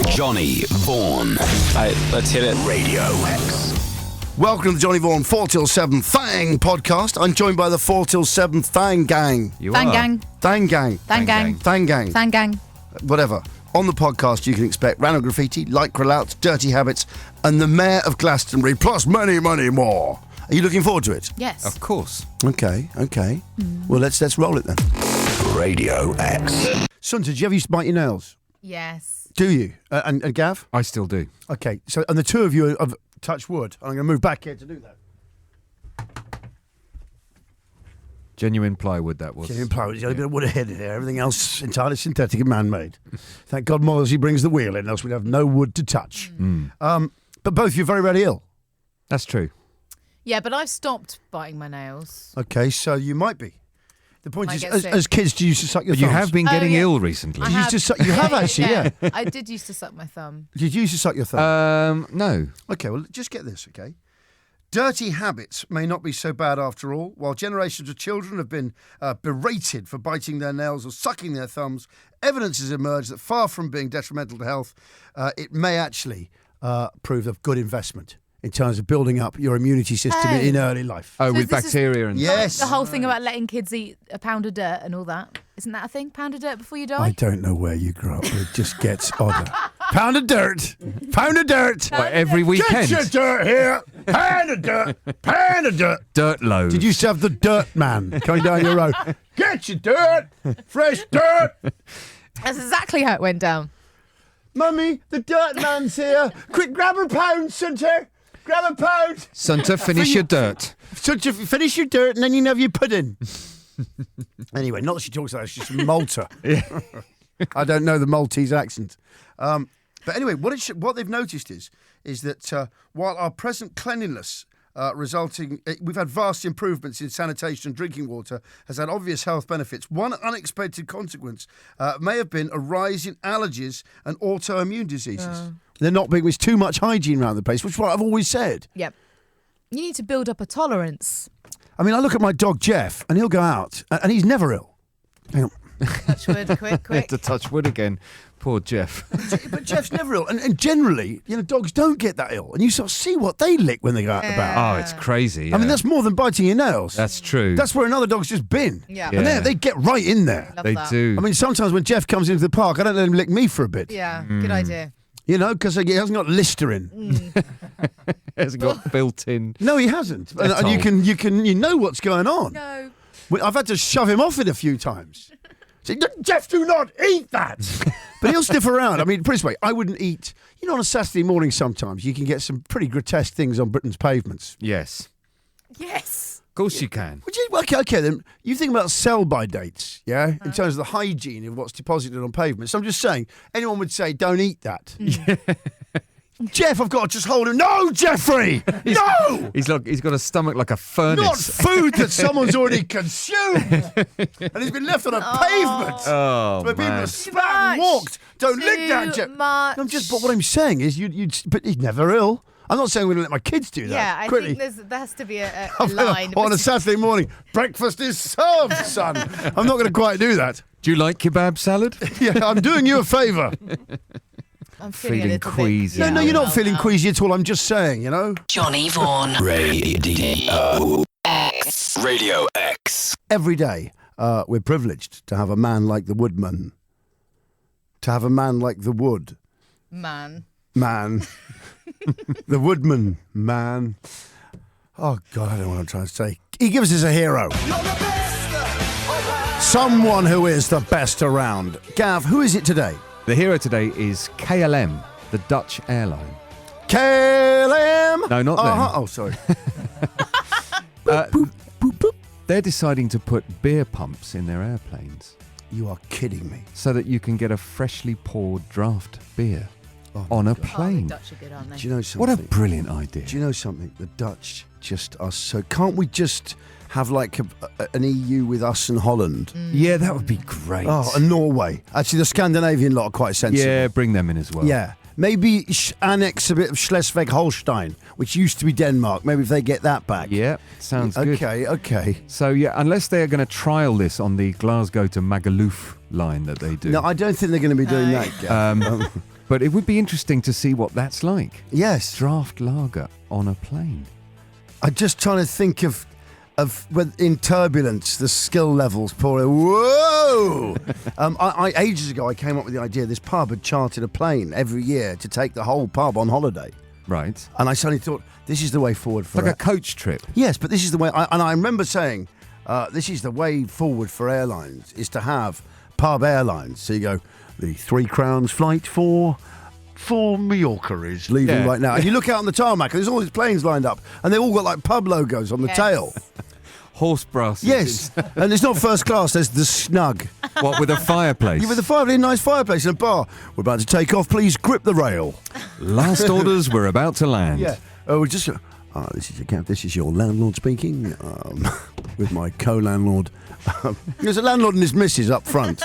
Johnny Vaughan. Right, let's hit it. Radio X. Welcome to the Johnny Vaughan 4 till 7 Thang podcast. I'm joined by the 4 till 7 Thang gang. Thang gang. Thang gang. Thang gang. Thang gang. Thang gang. Whatever. On the podcast, you can expect random graffiti, lycra louts, dirty habits, and the Mayor of Glastonbury, plus many, many more. Are you looking forward to it? Yes. Of course. Okay. Well, let's roll it then. Radio X. Sunta, do you ever used to bite your nails? Yes. Do you? And Gav? I still do. Okay. So, and the two of you have touched wood. I'm going to move back here to do that. Genuine plywood, that was. Genuine plywood. There's a bit of wood ahead in there. Everything else entirely synthetic and man-made. Thank God Morrissey brings the wheel in, else we'd have no wood to touch. But both of you are very, very ill. That's true. Yeah, but I've stopped biting my nails. Okay, so you might be. The point Might is, get as, sick. as kids, do you used to suck your But you thumbs? have been getting yeah. ill recently. I used to suck- you have actually, yeah. I did used to suck my thumb. Did you used to suck your thumb? No. Okay, well, just get this, okay? Dirty habits may not be so bad after all. While generations of children have been berated for biting their nails or sucking their thumbs, evidence has emerged that far from being detrimental to health, it may actually prove a good investment in terms of building up your immunity system Oh. in early life. Oh, So with this is- bacteria and... Yes. The whole thing about letting kids eat a pound of dirt and all that. Isn't that a thing? Pound of dirt before you die? I don't know where you grew up, but it just gets odder. Pound of dirt! Pound of dirt! What, every weekend? Get your dirt here! Pound of dirt! Pound of dirt! Dirt loads. Did you used to have the dirt man coming down your road? Get your dirt! Fresh dirt! That's exactly how it went down. Mummy, the dirt man's here. Quick, grab a pound, Sunter. Grab a pound. Sunta, finish your dirt. Sunter, finish your dirt and then you can have your pudding. Anyway, not that she talks like that, she's from Malta. I don't know the Maltese accent. But anyway, what they've noticed is that while our present cleanliness we've had vast improvements in sanitation and drinking water, has had obvious health benefits. One unexpected consequence may have been a rise in allergies and autoimmune diseases. They're not big. There's too much hygiene around the place, which is what I've always said. Yep. You need to build up a tolerance. I mean, I look at my dog Jeff, and he'll go out, and he's never ill. Hang on. Touch wood, quick. To touch wood again. Poor Jeff. But Jeff's never ill, and generally, dogs don't get that ill, and you sort of see what they lick when they go out and about. Oh, it's crazy. I mean, yeah. that's more than biting your nails. That's true. That's where another dog's just been. Yeah. And Yeah. they get right in there. Love They that. do. I mean, sometimes when Jeff comes into the park, I don't let him lick me for a bit. Yeah, good idea. Because he hasn't got Listerine. Hasn't got built in. No, he hasn't. And Dettol. you know what's going on. No. I've had to shove him off it a few times. Say, Jeff, do not eat that. But he'll sniff around. I mean, put it this way, I wouldn't eat. On a Saturday morning sometimes you can get some pretty grotesque things on Britain's pavements. Yes. Yes. Of course you can. Would you? Okay, then you think about sell-by dates, yeah, in terms of the hygiene of what's deposited on pavements. So I'm just saying, anyone would say, don't eat that. Jeff, I've got to just hold him. No, Jeffrey! No! He's got a stomach like a furnace. Not food that someone's already consumed! And he's been left on a pavement! Oh, Where people man. have spat and walked. Don't lick that, Jeff. Much. But what I'm saying is, but he's never ill. I'm not saying we're going to let my kids do that. Yeah, I Quickly. think there has to be a line. On a Saturday morning, breakfast is served, son. I'm not going to quite do that. Do you like kebab salad? Yeah, I'm doing you a favour. I'm feeling a Feeling little queasy. bit. No, you're not feeling now. queasy at all. I'm just saying, Johnny Vaughan. Radio X. Radio X. Every day we're privileged to have a man like the woodman. To have a man like the wood. Man. The woodman, man. Oh, God, I don't know what I'm trying to say. He gives us a hero. Someone who is the best around. Gav, who is it today? The hero today is KLM, the Dutch airline. KLM! No, not them. Oh, sorry. They're deciding to put beer pumps in their airplanes You are kidding me. so that you can get a freshly poured draft beer on a Oh, the plane. Dutch are good, aren't they? Do you know something? What a brilliant idea. Do you know something? The Dutch just are so... Can't we just have like an EU with us and Holland? Yeah, that would be great. Oh, and Norway. Actually, the Scandinavian lot are quite sensible. yeah, bring them in as well. Yeah. Maybe annex a bit of Schleswig-Holstein, which used to be Denmark. Maybe if they get that back. Yeah, sounds good. Okay. So, yeah, unless they're going to trial this on the Glasgow to Magaluf line that they do. No, I don't think they're going to be doing that. Gav. But it would be interesting to see what that's like. Yes. Draft lager on a plane. I'm just trying to think of when in turbulence, the skill levels pouring. Whoa! I ages ago, I came up with the idea this pub had chartered a plane every year to take the whole pub on holiday. Right. And I suddenly thought, this is the way forward for Like a coach trip. Yes, but this is the way. And I remember saying, this is the way forward for airlines, is to have pub airlines. So you go, the £3 flight for Mallorca is leaving right now. And you look out on the tarmac, and there's all these planes lined up, and they've all got like pub logos on the tail. Horse brasses. Yes, and it's not first class, there's the snug. What, with a fireplace? Yeah, with a nice fireplace and a bar. We're about to take off, please grip the rail. Last orders, we're about to land. Yeah. Oh, we just. This is your landlord speaking, with my co-landlord. There's a landlord and his missus up front.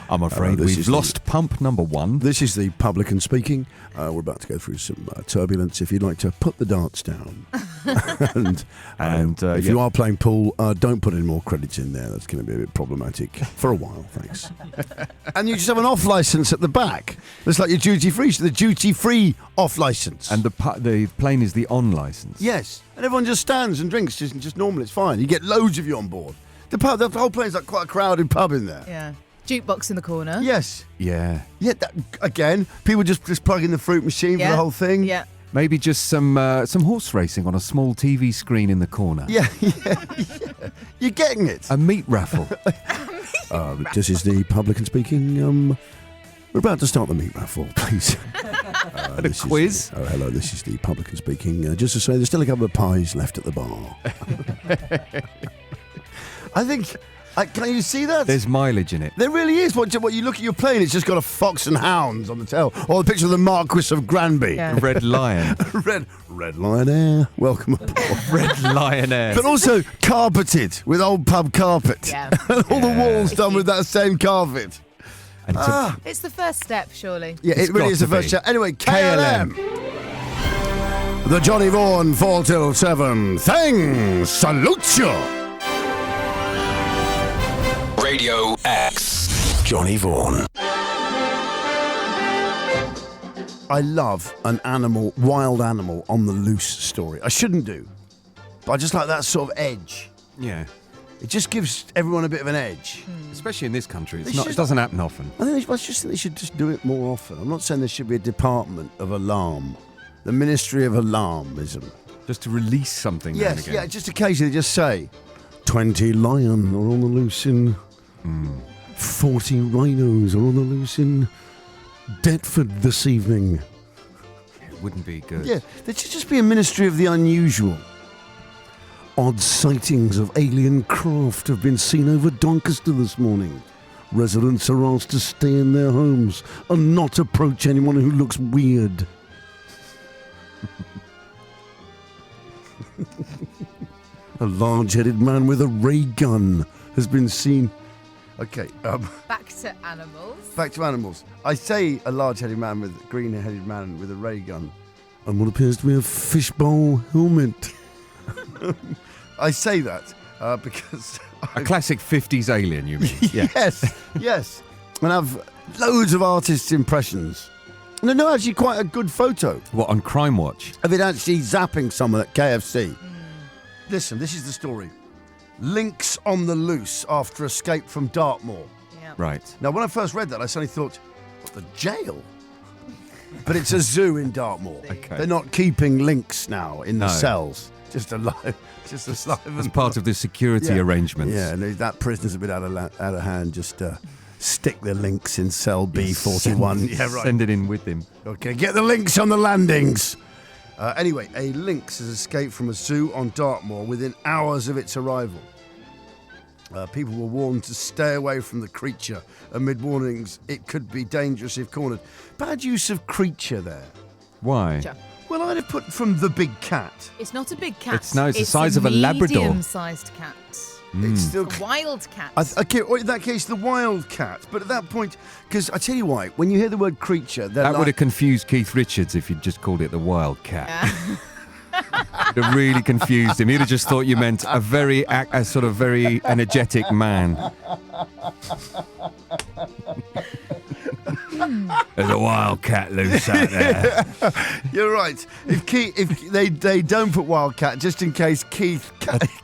I'm afraid we've lost pump number 1. This is the publican speaking. We're about to go through some turbulence. If you'd like to put the darts down. and if you are playing pool, don't put any more credits in there. That's going to be a bit problematic for a while, thanks. And you just have an off license at the back. It's like your duty-free, the duty-free off license. And the plane is the on license. Yes, and everyone just stands and drinks, just normal. It's fine. You get loads of you on board. The whole plane's like quite a crowded pub in there. Yeah. Jukebox in the corner. Yes. Yeah. Yeah. Again, people just plug in the fruit machine for the whole thing. Yeah. Maybe just some horse racing on a small TV screen in the corner. Yeah. You're getting it. A meat raffle. This is the publican speaking. We're about to start the meat raffle, please. A quiz. Hello, this is the publican speaking. Just to say, there's still a couple of pies left at the bar. I think. Can you see that? There's mileage in it. There really is. What you look at your plane, it's just got a fox and hounds on the tail, or the picture of the Marquis of Granby. Yeah. Red Lion. Red Lion Air. Welcome aboard. Red Lion Air. But also carpeted with old pub carpet. Yeah. All the walls done with that same carpet. And It's the first step, surely. Yeah, it really is the first step. Anyway, KLM. The Johnny Vaughan 4 till 7 thing. Salute you. Radio X. Johnny Vaughan. I love an wild animal on the loose story. I shouldn't do, but I just like that sort of edge. Yeah. It just gives everyone a bit of an edge. Especially in this country. It doesn't happen often. I think they should just do it more often. I'm not saying there should be a department of alarm. The Ministry of Alarmism. Just to release something now and again. Yeah, just occasionally just say, 20 lion are on the loose in... 40 rhinos are on the loose in Deptford this evening. It wouldn't be good. Yeah, there should just be a Ministry of the Unusual. Odd sightings of alien craft have been seen over Doncaster this morning. Residents are asked to stay in their homes and not approach anyone who looks weird. A large-headed man with a ray gun has been seen. Okay. Back to animals. Back to animals. I say a large-headed man with a green-headed man with a ray gun and what appears to be a fishbowl helmet. I say that because... A classic 50s alien, you mean? Yeah. Yes. And I've loads of artists' impressions. And no, actually quite a good photo. What, on Crime Watch? Of it actually zapping someone at KFC. Listen, this is the story. Lynx on the loose after escape from Dartmoor. Yeah. Right. Now, when I first read that, I suddenly thought, what, the jail? But it's a zoo in Dartmoor. Okay. They're not keeping lynx now in the cells. Just alive. Just alive. As part of the security arrangements. Yeah, and that prisoner's a bit out of hand. Just stick the lynx in cell B41. Yeah, right. Send it in with him. Okay, get the lynx on the landings. Anyway, a lynx has escaped from a zoo on Dartmoor within hours of its arrival. People were warned to stay away from the creature amid warnings it could be dangerous if cornered. Bad use of creature there. Why? Well, I'd have put from the big cat. It's not a big cat. It's the size of a Labrador. Medium-sized cat. It's still A wild cat. okay, or in that case, the wild cat. But at that point, because I tell you why, when you hear the word creature, that would have confused Keith Richards if you'd just called it the wild cat. Yeah. It have really confused him. He'd have just thought you meant a sort of very energetic man. There's a wildcat loose out there. You're right. If they don't put Wildcat, just in case Keith...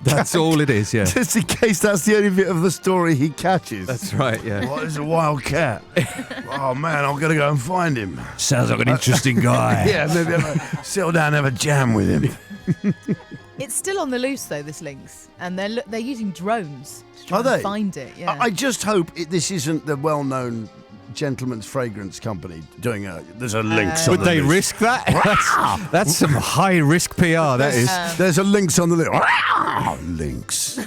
That's all it is, yeah. Just in case that's the only bit of the story he catches. That's right, yeah. What is a wildcat? Oh, man, I'm going to go and find him. Sounds like an interesting guy. Yeah, maybe I'll settle down and have a jam with him. It's still on the loose though, this Lynx, and they're using drones to try Are they? and find it. Yeah. I just hope this isn't the well-known gentleman's fragrance company doing there's a Lynx on Would the they loose. risk that? That's some high-risk PR, that is. There's a Lynx on the loose. Lynx.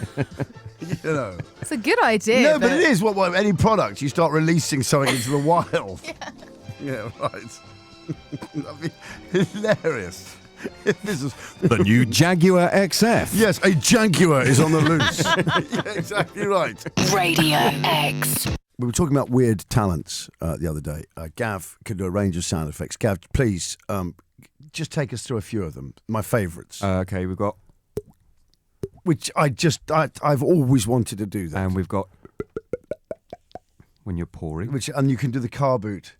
You know. It's a good idea. No, but it is. What any product, you start releasing something into the wild. Yeah, right. That'd be hilarious. This is The new Jaguar XF. yes, a Jaguar is on the loose. Yeah, exactly right. Radio X. We were talking about weird talents the other day. Gav could do a range of sound effects. Gav, please, just take us through a few of them. My favourites, Okay, we've got... which I've always wanted to do that. And we've got... When you're pouring. And you can do the car boot.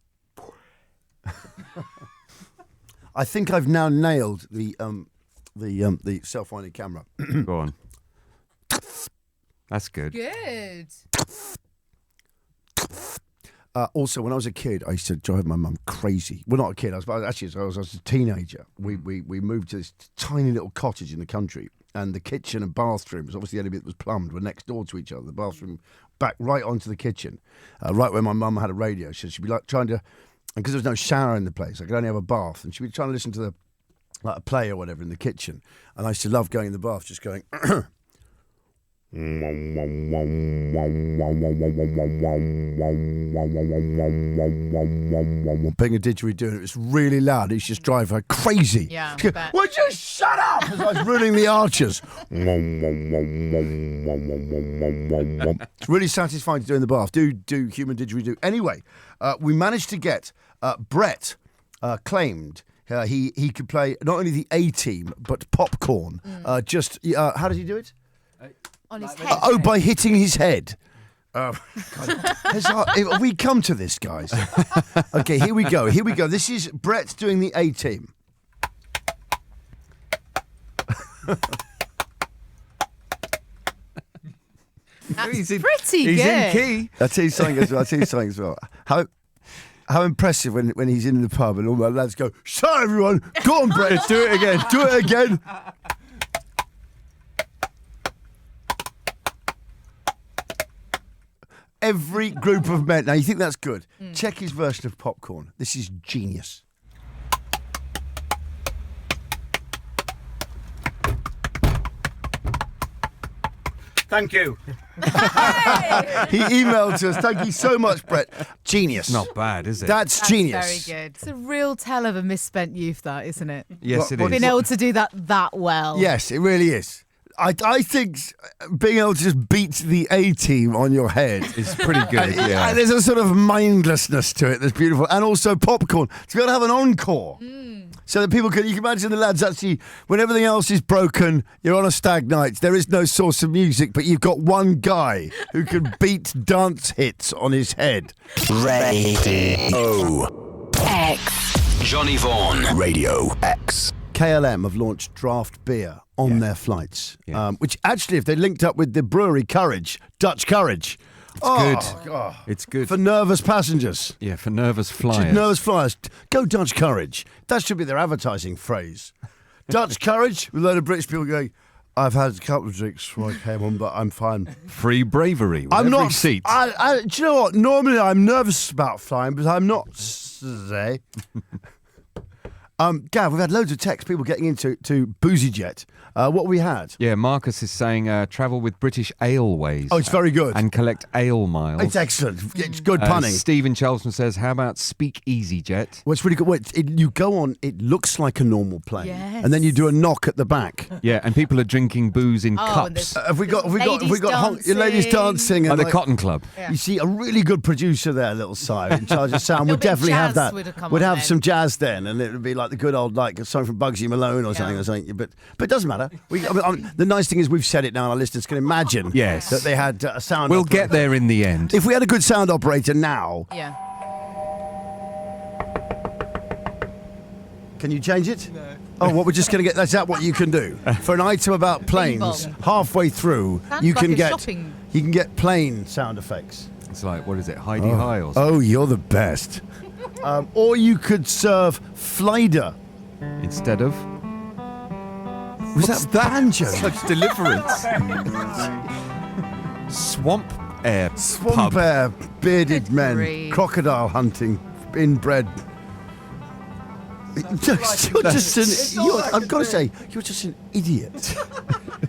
I think I've now nailed the self-winding camera. Go on. That's good. Good. Also, when I was a kid, I used to drive my mum crazy. Well, not a kid. I was a teenager. We moved to this tiny little cottage in the country, and the kitchen and bathroom was obviously the only bit that was plumbed. Were next door to each other. The bathroom back right onto the kitchen, right where my mum had a radio. So she'd be like trying to, and because there was no shower in the place, I could only have a bath, and she'd be trying to listen to a play or whatever in the kitchen. And I used to love going in the bath, just going. Being a didgeridoo, and it was really loud. It used to just drive her crazy. Yeah, She'd go, I bet. would you shut up? As I was ruining the arches. It's really satisfying to do in the bath. Do human didgeridoo. Anyway, we managed to get Brett claimed. He could play not only the A team but Popcorn. How did he do it? On his head. By hitting his head. God. Have we come to this, guys? Okay, here we go. This is Brett doing the A team. That's pretty He's good. in key. I'll tell you something as well. How impressive when he's in the pub and all my lads go, "Shut everyone, go on, Brett, do it again, do it again." Every group of men. Now, you think that's good? Check his version of Popcorn. This is genius. Thank you. He emailed to us. Thank you so much, Brett. Genius. Not bad, is it? That's genius. Very good. It's a real tell of a misspent youth, that, isn't it? Yes, it What- is. Being able to do that well. Yes, it really is. I think being able to just beat the A team on your head. It's pretty good, yeah. There's a sort of mindlessness to it that's beautiful. And also Popcorn. To be able to have an encore. So that you can imagine the lads actually, when everything else is broken, you're on a stag night, there is no source of music, but you've got one guy who can beat dance hits on his head. Radio X. Johnny Vaughan. Radio X. KLM have launched draft beer on their flights, which actually, if they linked up with the brewery Courage, Dutch Courage, good. God. It's good. For nervous passengers. Yeah, for nervous flyers. Nervous flyers. Go Dutch Courage. That should be their advertising phrase. Dutch Courage, with a load of British people going, I've had a couple of drinks before I came on, but I'm fine. Free bravery. With I'm every not. seat. Do you know what? Normally I'm nervous about flying, but I'm not today. Gav, we've had loads of texts, people getting into Boozy Jet. What we had? Yeah, Marcus is saying travel with British Airways. Oh, it's very good. And collect ale miles. It's excellent. It's good punning. Stephen Charleston says, how about Speak Easy Jet? Well, it's really good. Well, you go on, it looks like a normal plane. Yes. And then you do a knock at the back. Yeah, and people are drinking booze in and cups. there's- Have we got Ladies ladies dancing? At And the like, Cotton Club. you see a really good producer there, little Si, in charge of sound. Little Would bit of definitely have jazz that. would have come Would on have then. some jazz then, and it would be like the good old, like a song from Bugsy Malone or something. But it doesn't matter. The nice thing is we've said it now, and our listeners can imagine Yes. that they had a sound. We'll operator. get there in the end. If we had a good sound operator now, Yeah. Can you change it? No. Oh, what we're just going to get? Is that what you can do for an item about planes? Halfway through, Sounds you like can a get shopping- you can get plane sound effects. It's like, what is it, Heidi High or something? Oh, you're the best. Or you could serve Flyder. Instead of Was that banjo? such deliverance. Swamp air Swamp pub. air, bearded Good men, grief. crocodile hunting, inbred. I've got to say, you're just an idiot.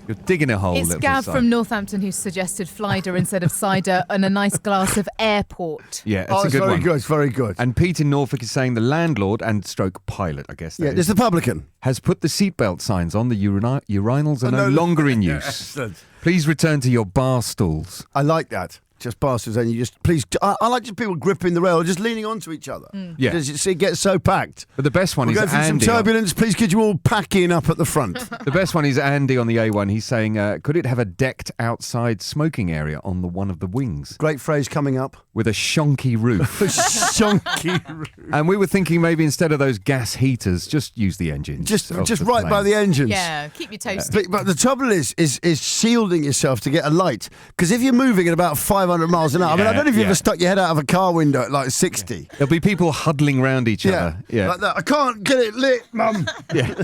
You're digging a hole. It's little Gav son. from Northampton who suggested Flyder instead of cider and a nice glass of airport. Yeah, that's Oh, a it's good very one. good. It's very good. And Pete in Norfolk is saying the landlord and stroke pilot, I guess, that Yeah, is, there's the publican. has put the seatbelt signs on. The urinals are no no, longer in yeah, use. excellent. Please return to your bar stools. I like that. Just bastards, and you just please. I like just people gripping the rail, just leaning onto each other. Yeah. Because it gets so packed. But the best one We're is going through Andy. some turbulence. Please, could you all pack in up at the front? The best one is Andy on the A1. He's saying, could it have a decked outside smoking area on the one of the wings Great phrase coming up. with a shonky roof? Shonky roof. And we were thinking maybe instead of those gas heaters, just use the engines. Just of the right by plane. the engines. Yeah, keep your toasty. But the trouble is shielding yourself to get a light. Because if you're moving at about 500 miles an hour, I mean, I don't know if you've Yeah. ever stuck your head out of a car window at like 60. There'll be people huddling round each Yeah, other. Yeah. like that. I can't get it lit, Mum. Yeah.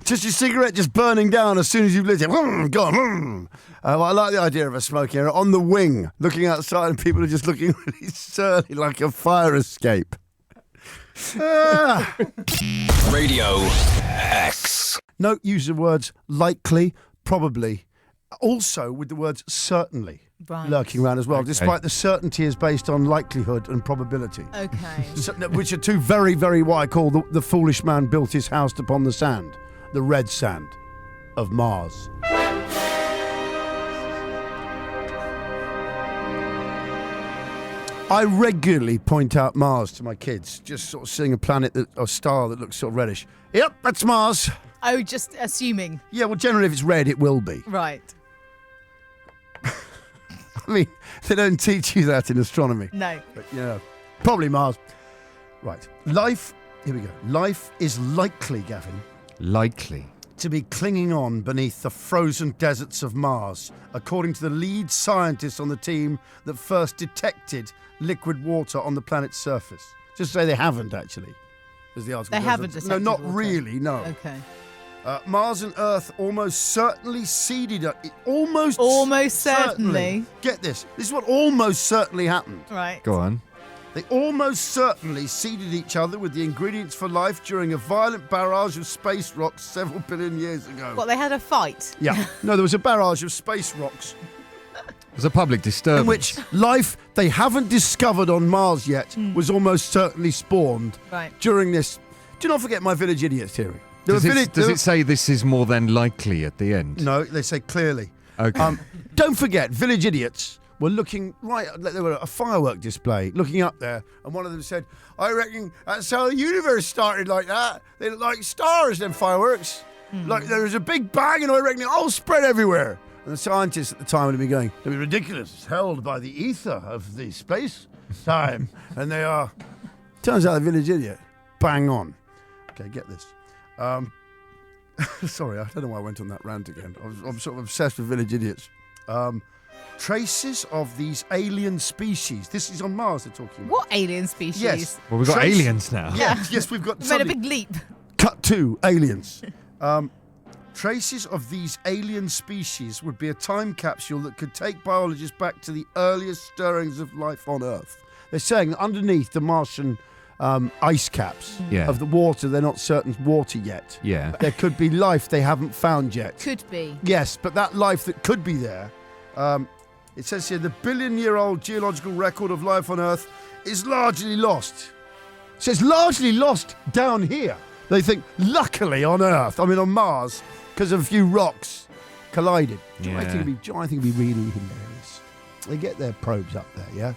Just your cigarette just burning down as soon as you've lit it. Gone. Well, I like the idea of a smoking area on the wing, looking outside, and people are just looking really surly, like a fire escape. Radio X. Note use the words likely, probably, also with the words certainly Right. lurking around as well, Okay. despite the certainty is based on likelihood and probability. Okay. Which are two very, very what I call the foolish man built his house upon the sand, the red sand of Mars. I regularly point out Mars to my kids, just sort of seeing a planet or star that looks sort of reddish. Yep, that's Mars. Oh, just assuming. Yeah, well, generally if it's red, it will be. Right. I mean, they don't teach you that in astronomy. No. But, yeah, probably Mars. Right. Life, here we go. Life is likely, Gavin, Likely. to be clinging on beneath the frozen deserts of Mars, according to the lead scientist on the team that first detected liquid water on the planet's surface. Just say they haven't, actually. As the article They goes. haven't No, detected not water. really, no. Okay. Mars and Earth almost certainly seeded... Almost certainly. Get this. This is what almost certainly happened. Right. Go on. They almost certainly seeded each other with the ingredients for life during a violent barrage of space rocks several billion years ago. What, they had a fight? Yeah. No, there was a barrage of space rocks There's a public disturbance. in which life they haven't discovered on Mars yet was almost certainly spawned Right. during this... Do not forget my village idiots theory. Does it say this is more than likely at the end? No, they say clearly. Okay. Don't forget, village idiots were looking right. They were at a firework display, looking up there, and one of them said, "I reckon that's how the universe started like that. They look like stars, them fireworks. Like there was a big bang, and I reckon it all spread everywhere." And the scientists at the time would be going, "They'd be ridiculous. It's held by the ether of the space time," and they are. Turns out, the village idiot, bang on. Okay, get this. Sorry, I don't know why I went on that rant again. I'm sort of obsessed with village idiots. Traces of these alien species. This is on Mars they're talking about. What alien species? Yes. Well, we've got Trace- aliens now. Yes, we've got We made a suddenly- big leap. Cut to aliens. Traces of these alien species would be a time capsule that could take biologists back to the earliest stirrings of life on Earth. They're saying that underneath the Martian ice caps Yeah. of the water, they're not certain water yet. Yeah. There could be life they haven't found yet. Could be. Yes, but that life that could be there, it says here, the billion-year-old geological record of life on Earth is largely lost. It says largely lost down here. They think, luckily on Earth, I mean on Mars, because of a few rocks collided. Do you know what I think it'd be really hilarious? They get their probes up there, yeah?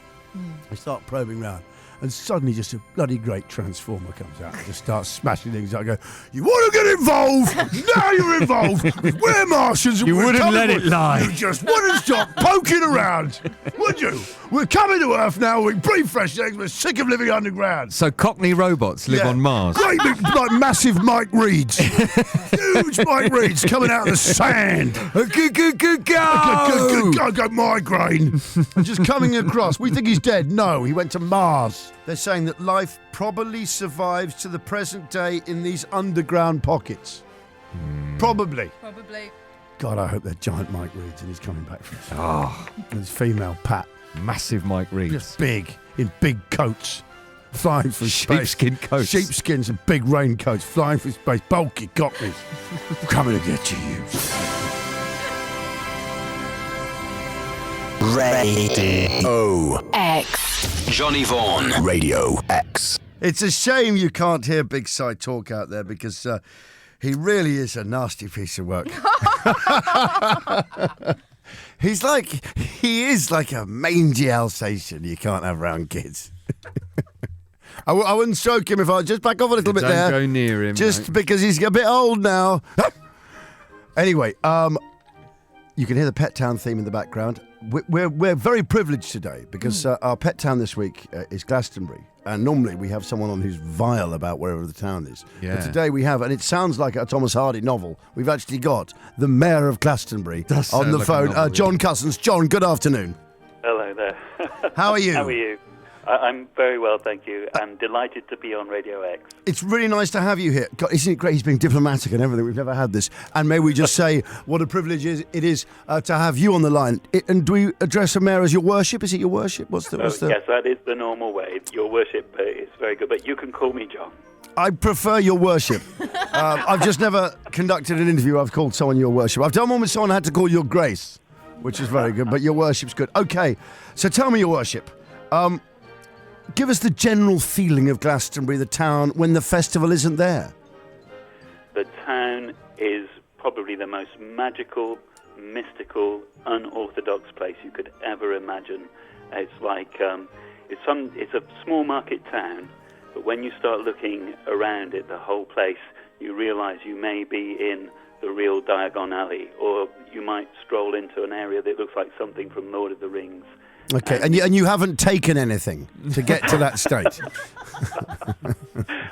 They start probing around. and suddenly just a bloody great transformer comes out and just starts smashing things. I go, you want to get involved? Now you're involved. We're Martians. And You we're wouldn't coming let for- it lie. You just wouldn't stop poking around, would you? We're coming to Earth now. We breathe fresh eggs. We're sick of living underground. So Cockney robots live Yeah. on Mars. Great big, like massive Mike Reeds. Huge Mike Reeds coming out of the sand. I got migraine. And just coming across. We think he's dead. No, he went to Mars. They're saying that life probably survives to the present day in these underground pockets. Probably. Probably. God, I hope they're giant Mike Reeds and he's coming back from Oh, and his female Pat. massive Mike Reeds. Just big, in big coats. Flying through space. Sheepskin coats. Sheepskins and big raincoats flying through space. Bulky cockneys. Coming to get you. Radio X. Johnny Vaughan. Radio X. It's a shame you can't hear Big Si talk out there because he really is a nasty piece of work. He is like a mangy Alsatian you can't have around kids. I wouldn't stroke him if I just back off a little bit Don't there. go near him. Just mate. because he's a bit old now. Anyway, you can hear the Pet Town theme in the background. We're very privileged today because our Pet Town this week is Glastonbury. And normally we have someone on who's vile about wherever the town is. Yeah. But today we have, and it sounds like a Thomas Hardy novel, we've actually got the Mayor of Glastonbury Does on sound the like a phone, novel, John Cousins. John, good afternoon. Hello there. How are you? How are you? I'm very well, thank you. I'm delighted to be on Radio X. It's really nice to have you here. God, isn't it great? He's being diplomatic and everything. We've never had this. And may we just say what a privilege it is to have you on the line. And do we address the mayor as your worship? Is it your worship? What's the? Yes, that is the normal way. Your worship is very good, but you can call me John. I prefer your worship. I've just never conducted an interview. I've called someone your worship. I've done one with someone I had to call your grace, which is very good. But your worship's good. Okay, so tell me your worship. Give us the general feeling of Glastonbury, the town, when the festival isn't there. The town is probably the most magical, mystical, unorthodox place you could ever imagine. It's like it's a small market town, but when you start looking around it, the whole place, you realise you may be in the real Diagon Alley, or you might stroll into an area that looks like something from Lord of the Rings. Okay, and you haven't taken anything to get to that state.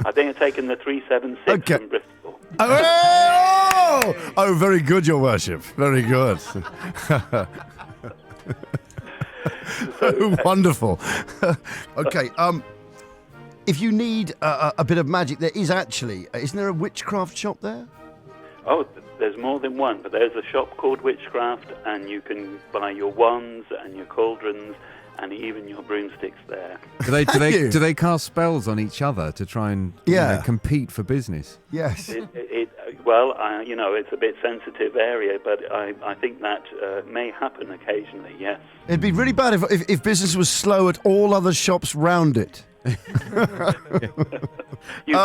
I think I've taken the 376 Okay. from Bristol. Oh, very good, your worship. Very good. Wonderful. Okay, if you need a bit of magic, there is actually, isn't there a witchcraft shop there? Oh, there's more than one, but there's a shop called Witchcraft, and you can buy your wands and your cauldrons and even your broomsticks there. Do they cast spells on each other to try and compete for business? Yes. It's a bit sensitive area, but I think that may happen occasionally, yes. It'd be really bad if business was slow at all other shops round it. You've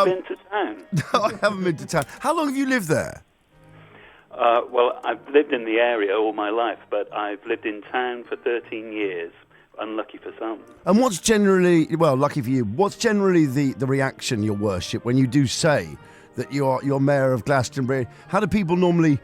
been to town? No, I haven't been to town. How long have you lived there? Well, I've lived in the area all my life, but I've lived in town for 13 years. Unlucky for some. And what's generally, well, lucky for you, what's generally the reaction, your worship, when you do say that you're mayor of Glastonbury? How do people normally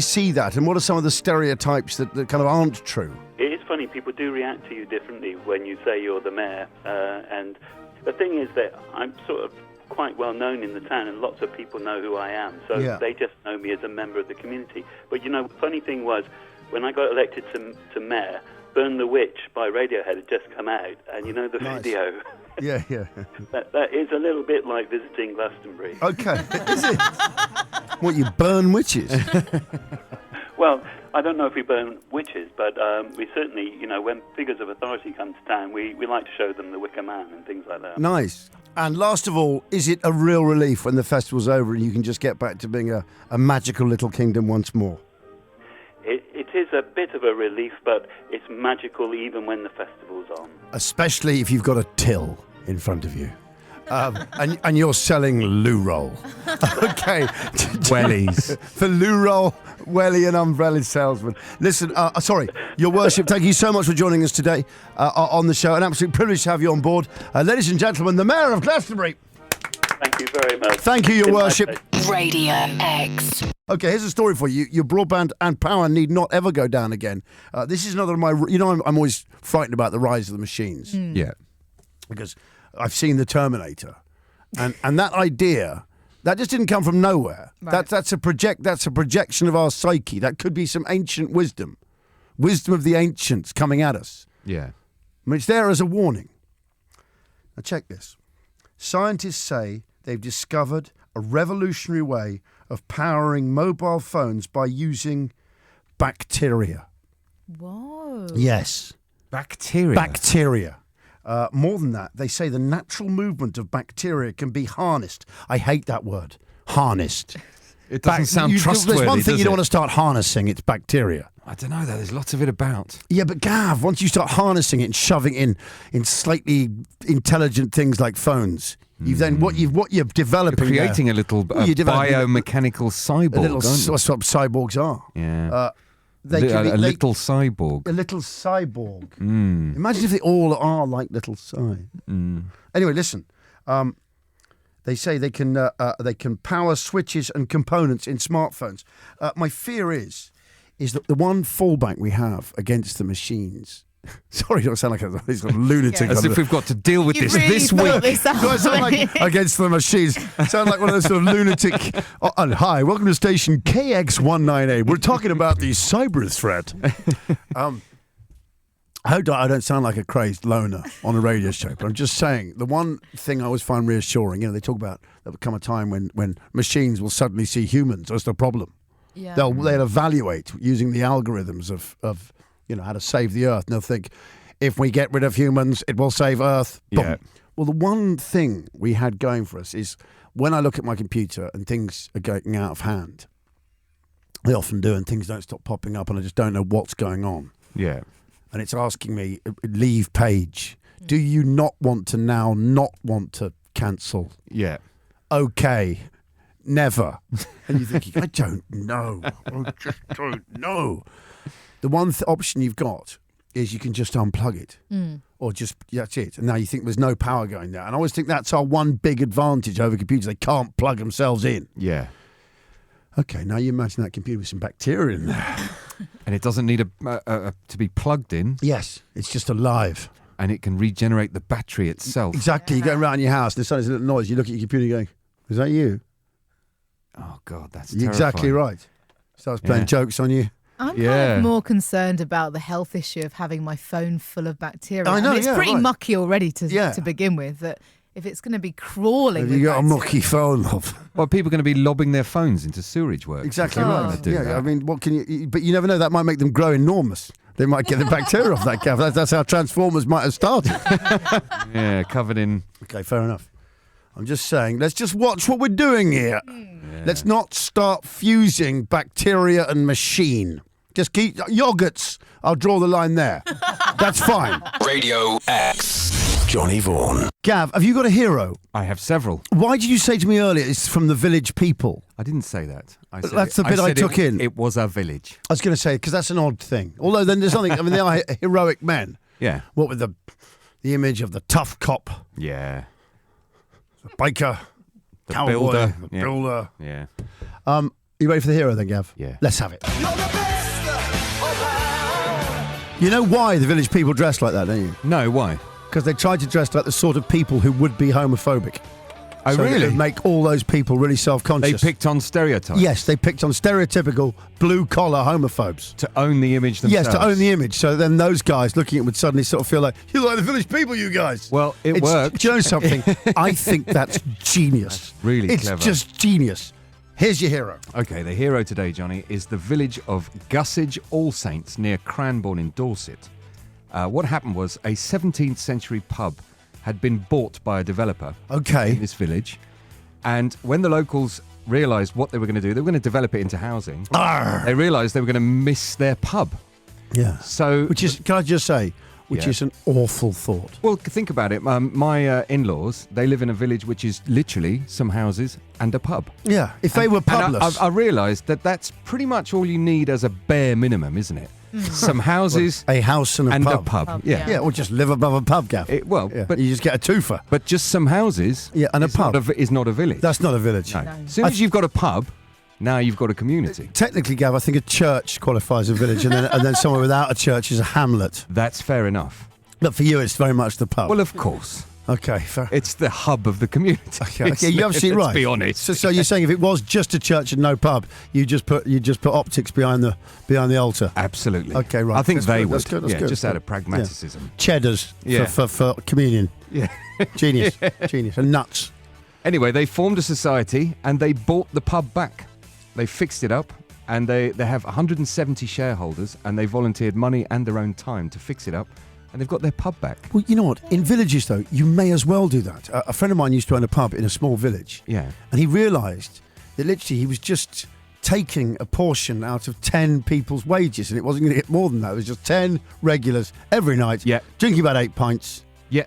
see that, and what are some of the stereotypes that kind of aren't true? It is funny, people do react to you differently when you say you're the mayor. And the thing is that I'm sort of quite well known in the town, and lots of people know who I am. So they just know me as a member of the community. But, the funny thing was, when I got elected to mayor, Burn the Witch by Radiohead had just come out, and the Nice. video. Yeah. that is a little bit like visiting Glastonbury. Okay, is it? What, you burn witches? Well, I don't know if we burn witches, but we certainly, when figures of authority come to town, we like to show them the Wicker Man and things like that. Nice. And last of all, is it a real relief when the festival's over and you can just get back to being a magical little kingdom once more? It is a bit of a relief, but it's magical even when the festival's on. Especially if you've got a till in front of you. And you're selling loo roll. Okay. Wellies. For loo roll, welly and umbrella salesman. Listen, sorry, Your Worship, thank you so much for joining us today on the show. An absolute privilege to have you on board. Ladies and gentlemen, the Mayor of Glastonbury. Thank you very much. Thank you, Your Been my Worship. pleasure. Radio X. Okay, here's a story for you. Your broadband and power need not ever go down again. This is another of my... I'm always frightened about the rise of the machines. Yeah. Because I've seen the Terminator. And that idea... That just didn't come from nowhere. Right. That's a projection of our psyche. That could be some ancient wisdom of the ancients coming at us. Yeah. I mean, it's there as a warning. Now check this. Scientists say they've discovered a revolutionary way of powering mobile phones by using bacteria. Whoa. Yes, Bacteria. bacteria. More than that, they say the natural movement of bacteria can be harnessed. I hate that word, harnessed. It doesn't sound trustworthy, There's one thing does you don't it? want to start harnessing, it's bacteria. I don't know, though. There's lots of it about. Yeah, but Gav, once you start harnessing it and shoving it in slightly intelligent things like phones, you've then what you're developing. You're creating there, a little you're developing biomechanical cyborg, a little. aren't you? That's what cyborgs are. Yeah. They can be, a little cyborg. a little cyborg. Mm. Imagine if they all are like little cy. Anyway, listen. They say they can power switches and components in smartphones. My fear is that the one fallback we have against the machines. Sorry, don't sound like a sort of lunatic. As if we've got to deal with You this really this thought week. this out. Do I sound like against the machines? Sound like one of those sort of lunatic. Hi, welcome to station KX198. We're talking about the cyber threat. I hope I don't sound like a crazed loner on a radio show, but I'm just saying the one thing I always find reassuring. They talk about there'll come a time when machines will suddenly see humans as the problem. Yeah. They'll evaluate using the algorithms of how to save the earth, and they'll think if we get rid of humans, it will save Earth. Boom. Yeah. Well, the one thing we had going for us is when I look at my computer and things are going out of hand, they often do, and things don't stop popping up, and I just don't know what's going on. Yeah. And it's asking me, leave page. Do you not want to cancel? Yeah. Okay. Never. And you're thinking, I don't know. I just don't know. The one option you've got is you can just unplug it. Or just, that's it. And now you think there's no power going there. And I always think that's our one big advantage over computers. They can't plug themselves in. Yeah. Okay, now you imagine that computer with some bacteria in there. And it doesn't need to be plugged in, Yes, it's just alive. and it can regenerate the battery itself. Exactly. You go around your house and there's suddenly a little noise. You look at your computer going, is that you? Oh God, that's You're exactly terrifying. right. Starts playing Yeah. jokes on you. I'm Yeah. kind of more concerned about the health issue of having my phone full of bacteria. I know, it's yeah, pretty right. mucky already to Yeah. begin with. That if it's going to be crawling, Have with you got a bacteria- mucky phone, love? Well, people are going to be lobbing their phones into sewerage works. Exactly Oh. right. When they do Yeah, that. I mean, what can you? But you never know. That might make them grow enormous. They might get the bacteria off that calf. That's how Transformers might have started. Yeah, covered in. Okay, fair enough. I'm just saying, let's just watch what we're doing here. Let's not start fusing bacteria and machine. Just keep yogurts. I'll draw the line there. That's fine. Radio X. Johnny Vaughan. Gav, have you got a hero? I have several. Why did you say to me earlier it's from the village people? I didn't say that. I said That's the bit I said took in. It was a village. I was going to say, because that's an odd thing. Although then there's nothing, I mean, they are heroic men. Yeah. What with the image of the tough cop, Yeah. the biker, The cowboy, builder. the Yeah. builder. Yeah. You ready for the hero then, Gav? Yeah. Let's have it. You know why the village people dress like that, don't you? No, why? Because they tried to dress like the sort of people who would be homophobic. Oh, So it really? would make all those people really They self-conscious. picked on stereotypes. Yes, they picked on stereotypical blue-collar homophobes. To own the image themselves. Yes, to own the image. So then those guys looking at it would suddenly sort of feel like, you're like the village people, you guys. Well, it It's- worked. Do you know something? I think that's genius. really It's clever. just genius. Here's your hero. Okay, the hero today, Johnny, is the village of Gussage All Saints near Cranbourne in Dorset. What happened was a 17th century pub had been bought by a developer Okay. in this village. And when the locals realised what they were going to do, they were going to develop it into housing. Arr. They realised they were going to miss their pub. Yeah. So, Which is, can I just say, which Yeah. is an awful thought. Well, think about it. My in-laws, they live in a village which is literally some houses and a pub. Yeah, if they were And publess. I realised that that's pretty much all you need as a bare minimum, isn't it? Some houses a house and a pub. Pub, Yeah. Yeah, or just live above a pub, Gav. But But you just get a twofer. but just some houses. Yeah, and a is pub. is not a village. That's not a village. no. As soon as you've got a pub, now you've got a community. Technically, Gav, I think a church qualifies a village, and then somewhere without a church is a hamlet. That's fair enough. But for you, it's very much the pub. Well, of course, okay, fair. it's the hub of the community. Okay, you're absolutely right. Let's be honest. So you're saying if it was just a church and no pub, you just put optics behind the altar. Absolutely. Okay, right. I think That's they good, would. that's good, that's yeah, good. just out of pragmatism. Cheddars Yeah. for communion. Yeah. Genius, genius, and nuts. Anyway, they formed a society and they bought the pub back. They fixed it up and they have 170 shareholders and they volunteered money and their own time to fix it up and they've got their pub back. Well, you know what? In villages, though, you may as well do that. A friend of mine used to own a pub in a small village. Yeah. And he realised that literally he was just taking a portion out of 10 people's wages, and it wasn't going to get more than that. It was just 10 regulars every night, Yeah. drinking about 8 pints. Yeah.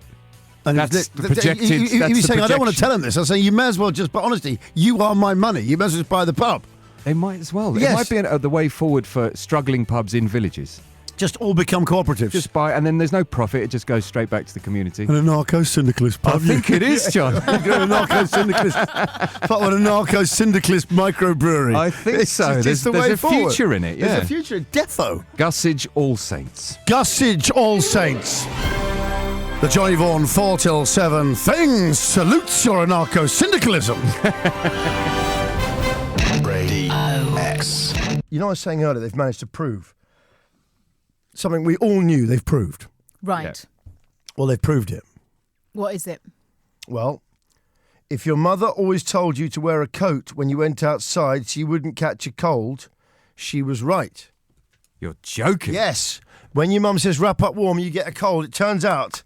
And That's the he projected- he that's was the saying, I don't want to projection. tell him this. I was saying, you may as well just, but honestly, you are my money. You may as well just buy the pub. They might as well. Yes. It might be the way forward for struggling pubs in villages. Just all become cooperatives. Just buy, and then there's no profit. It just goes straight back to the community. an anarcho-syndicalist pub. I think it is, John. an anarcho-syndicalist. Part of an anarcho-syndicalist microbrewery. I think so. It's the There's way a forward. future in it, yeah. There's a future. Defo. Gussage All Saints. Gussage All Saints. The Johnny Vaughan 4 till 7 things salutes your anarcho-syndicalism. Radio X. You know, I was saying earlier they've managed to prove something we all knew they've proved. Right. Well, they've proved it. What is it? Well, if your mother always told you to wear a coat when you went outside so you wouldn't catch a cold, she was right. You're joking. Yes. When your mum says wrap up warm, you get a cold. It turns out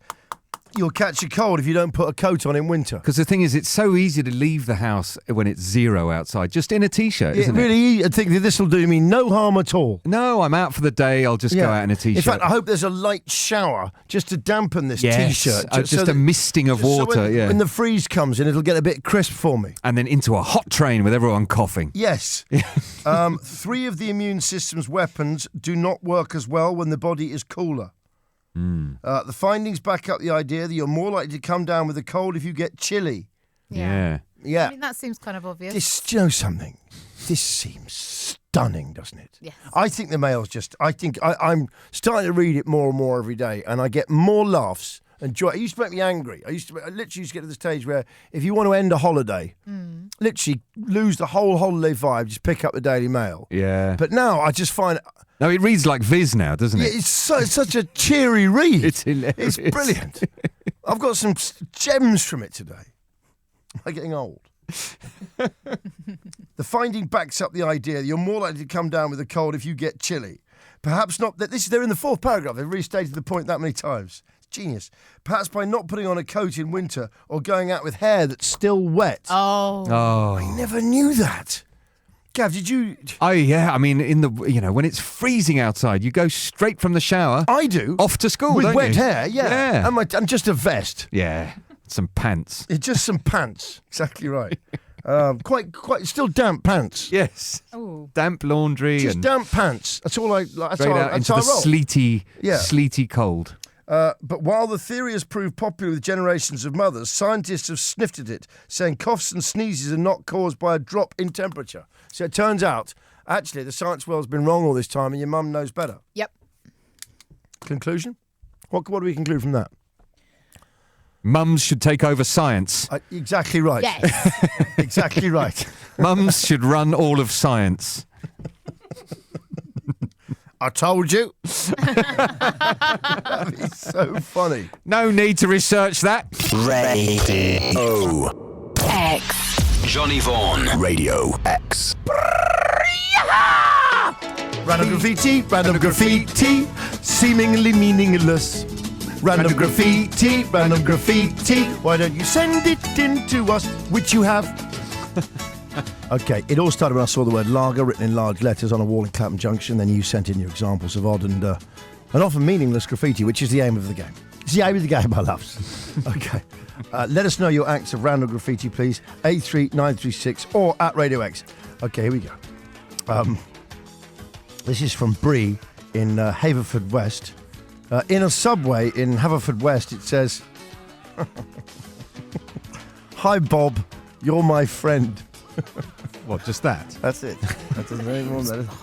you'll catch a cold if you don't put a coat on in winter. Because the thing is, it's so easy to leave the house when it's 0 outside, just in a t-shirt, isn't it? Really, I think that this will do me no harm at all. No, I'm out for the day. I'll just go out in a t-shirt. In fact, I hope there's a light shower just to dampen this Yes, t-shirt. just a misting of just so water, when, yeah. when the freeze comes in, it'll get a bit crisp for me. And then into a hot train with everyone coughing. Yes. 3 of the immune system's weapons do not work as well when the body is cooler. The findings back up the idea that you're more likely to come down with a cold if you get chilly. Yeah. Yeah. I mean, that seems kind of obvious. Do you know something? This seems stunning, doesn't it? Yes. I think the males I'm starting to read it more and more every day, and I get more laughs and joy. It used to make me angry. I literally used to get to the stage where if you want to end a holiday, literally lose the whole holiday vibe, just pick up the Daily Mail. Yeah. But now I just find No, it reads like Viz now, doesn't it? it's such a cheery read. It's hilarious. It's brilliant. I've got some gems from it today. I'm getting old. The finding backs up the idea that you're more likely to come down with a cold if you get chilly. Perhaps not. They're in the 4th paragraph. They've restated the point that many times. It's genius. Perhaps by not putting on a coat in winter or going out with hair that's still wet. Oh. Oh. Never knew that. Gav, did you? Oh, yeah. I mean, when it's freezing outside, you go straight from the shower. I do. Off to school, with don't wet you? hair, yeah. Yeah. And just a vest. Yeah. Some pants. It's just some pants. Exactly right. Quite still damp pants. Yes. Oh. Damp laundry Just and damp pants. That's all I. That's straight how, out that's into how the I roll. sleety cold. But while the theory has proved popular with generations of mothers, scientists have sniffed at it, saying coughs and sneezes are not caused by a drop in temperature. So it turns out, actually, the science world's been wrong all this time, and your mum knows better. Yep. Conclusion? What do we conclude from that? Mums should take over science. Exactly right. Yes. Exactly right. Mums should run all of science. I told you. That'd be so funny. No need to research that. Radio X. Johnny Vaughan. Radio X. Random graffiti, seemingly meaningless. Random graffiti. Why don't you send it in to us, which you have? Okay, it all started when I saw the word lager written in large letters on a wall in Clapham Junction. Then you sent in your examples of odd and and often meaningless graffiti, which is the aim of the game. It's the aim of the game, my loves. Okay. Let us know your acts of random graffiti, please. 83936 or at Radio X. Okay, here we go. This is from Bree in Haverfordwest. In a subway in Haverfordwest, it says, "Hi, Bob. You're my friend." What, just that? That's it. That doesn't need more than that.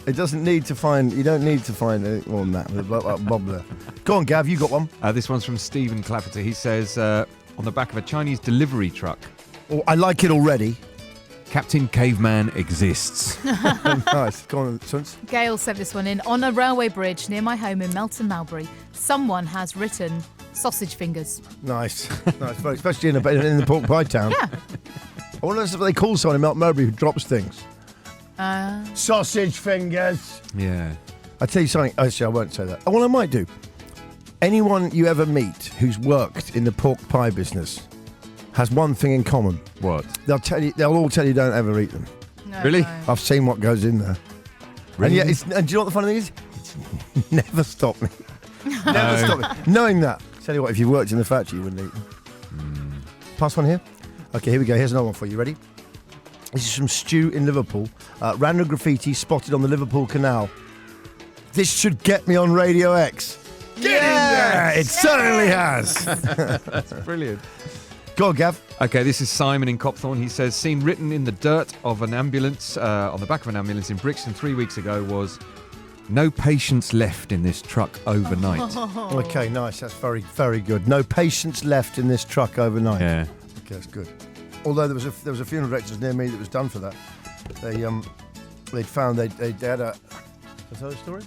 It doesn't need to find. You don't need to find anything more than that. Bob there. Go on, Gav. You got one. This one's from Stephen Clapperton. He says, on the back of a Chinese delivery truck, Oh, I like it already. Captain Caveman exists. Nice. Go on, Sons. Gail sent this one in. On a railway bridge near my home in Melton Mowbray, someone has written sausage fingers. Nice. Nice. Especially in the pork pie town. Yeah. I wonder if they call someone in Melton Mowbray who drops things. Sausage fingers. Yeah. I tell you something. Actually, I won't say that. Oh, well, I might do. Anyone you ever meet who's worked in the pork pie business has one thing in common. What? They'll all tell you don't ever eat them. No, Really? no. I've seen what goes in there. Really? And yeah, and do you know what the funny thing is? It's never stopped me. Never stopped me. Knowing that. Tell you what, if you worked in the factory, you wouldn't eat them. Pass one here. Okay, here we go. Here's another one for you. Ready? This is from Stu in Liverpool. Random graffiti spotted on the Liverpool Canal. This should get me on Radio X. Get in there! It certainly has. That's brilliant. Go on, Gav. Okay, this is Simon in Copthorne. He says, seen written in the dirt of an ambulance, on the back of an ambulance in Brixton 3 weeks ago was, "No patience left in this truck overnight." Okay, nice. That's very, very good. No patience left in this truck overnight. Yeah. Okay, that's good. Although there was a funeral directors near me that was done for that. They'd found they had a. Is that a story?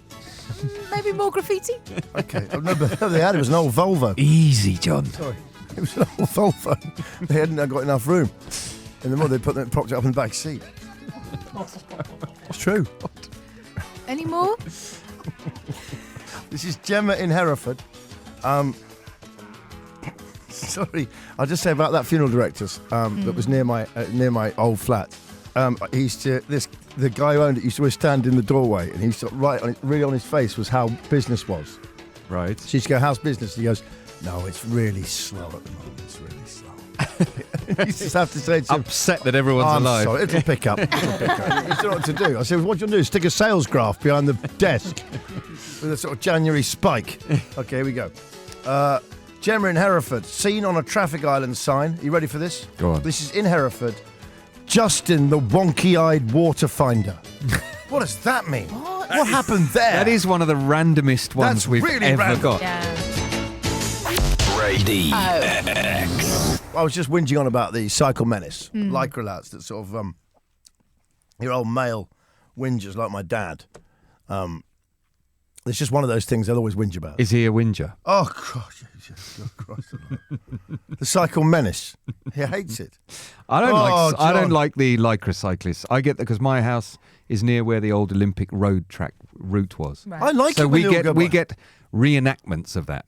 Maybe more graffiti? Okay. Oh, no, but they had it was an old Volvo. Easy, John. Sorry, it was an old Volvo. They hadn't got enough room. In the morning, they propped it up in the back seat. It's true. Any more? This is Gemma in Hereford. Sorry, I'll just say about that funeral directors that was near my old flat. The guy who owned it used to always stand in the doorway, and he used to really on his face was how business was. Right. So he used to go, "How's business?" And he goes, "No, it's really slow at the moment. It's really slow." He used to have to say to him, Upset that everyone's "I'm alive. sorry, it'll pick up. It'll pick up." He didn't know what to do. I said, "What do you do? Stick a sales graph behind the desk with a sort of January spike." Okay, here we go. Gemma in Hereford, seen on a traffic island sign. Are you ready for this? Go on. This is in Hereford. Justin, the wonky-eyed water finder. What does that mean? What happened there? That is one of the randomest ones That's we've really ever random. got. Yeah. Radio I was just whinging on about the Cycle Menace, lycra lads that sort of your old male whingers like my dad. It's just one of those things they'll always whinge about. Is he a whinger? Oh, God, Jesus, God Christ. The Cycle Menace. He hates it. I don't Oh, John. like the lycra cyclists. I get that because my house is near where the old Olympic road track route was. Right. I like So it when we they all get go we by. get reenactments of that.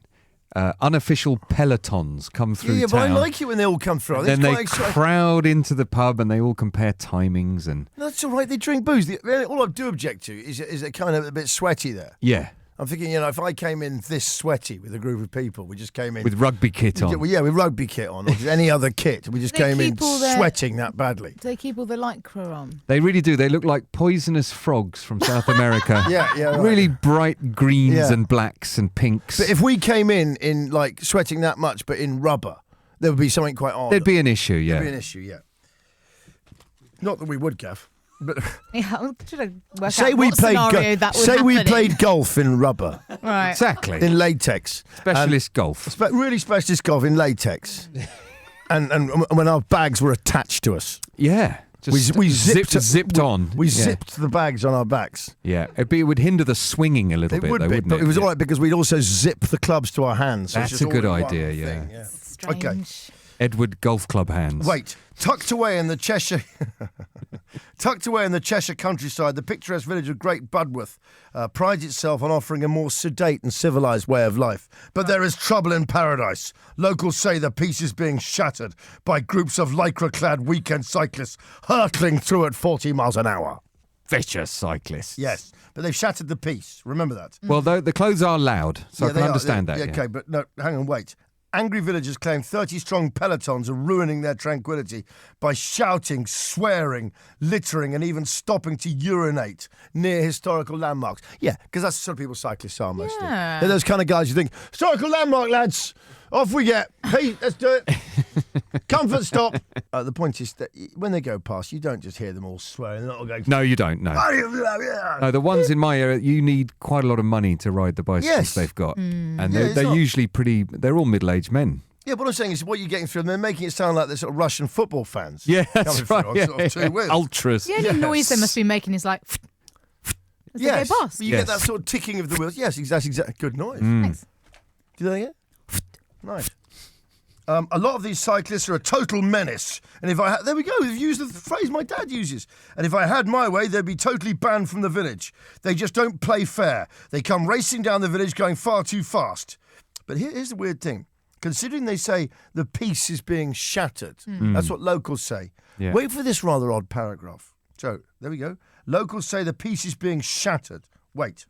Unofficial pelotons come through Yeah, but I town. like it when they all come through. I think Then it's they quite exciting. crowd into the pub and they all compare timings and That's all right. They drink booze. All I do object to is it kind of a bit sweaty there. yeah, I'm thinking, if I came in this sweaty with a group of people, we just came in with rugby kit on. Well, yeah, with rugby kit on, or any other kit. We just They came in keep all their- sweating that badly. Do they keep all the lycra on? They really do. They look like poisonous frogs from South America. Yeah, right. Really bright greens Yeah. and blacks and pinks. But if we came in like sweating that much, but in rubber, there would be something quite odd. There'd be an issue, yeah. There'd be an issue, yeah. Not that we would, Gav. But Yeah, I'm trying to work say out we what played scenario that would say we happen in. played golf in rubber, Right. Exactly. in latex, Specialist golf. really specialist golf in latex, and when our bags were attached to us, Yeah. Just we zipped on. We Yeah. zipped the bags on our backs. Yeah. It would hinder the swinging a little It bit, would though, be, wouldn't but it? it was Yeah. all right because we'd also zip the clubs to our hands. So it's That's just a good all in one idea, thing, yeah. Strange. Okay. Edward Golf Club hands. Wait, tucked away in the Cheshire countryside, the picturesque village of Great Budworth prides itself on offering a more sedate and civilised way of life. But there is trouble in paradise. Locals say the peace is being shattered by groups of lycra-clad weekend cyclists hurtling through at 40 miles an hour. vicious cyclists. Yes, but they've shattered the peace. Remember that. Well, the clothes are loud, so I Yeah, can they are. understand that. Yeah, Yeah. okay, but no, hang on, wait. Angry villagers claim 30-strong pelotons are ruining their tranquility by shouting, swearing, littering, and even stopping to urinate near historical landmarks. Yeah, because that's the sort of people cyclists are mostly. Yeah. They're those kind of guys who think, historical landmark, lads, off we get. Hey, let's do it. Comfort stop. The point is that when they go past, you don't just hear them all swearing. They're not all going, No, you don't. No. No, the ones in my area, you need quite a lot of money to ride the bicycles Yes. they've got, and Yeah, they're, it's they're not- usually pretty. They're all middle-aged men. Yeah, what I'm saying is what you're getting through them, they're making it sound like they're sort of Russian football fans. Yeah, Coming that's through right. on Yeah, sort of two wheels. Ultras. The only Yes. noise they must be making is like as they Yes, go past. you Yes. get that sort of ticking of the wheels. Yes, exactly. Good noise. Thanks. Do that again? Nice. A lot of these cyclists are a total menace. And if I there we go, we've used the phrase my dad uses. And if I had my way, they'd be totally banned from the village. They just don't play fair. They come racing down the village going far too fast. But here's the weird thing. Considering they say the peace is being shattered, that's what locals say. Yeah. Wait for this rather odd paragraph. So, there we go. Locals say the peace is being shattered. Wait.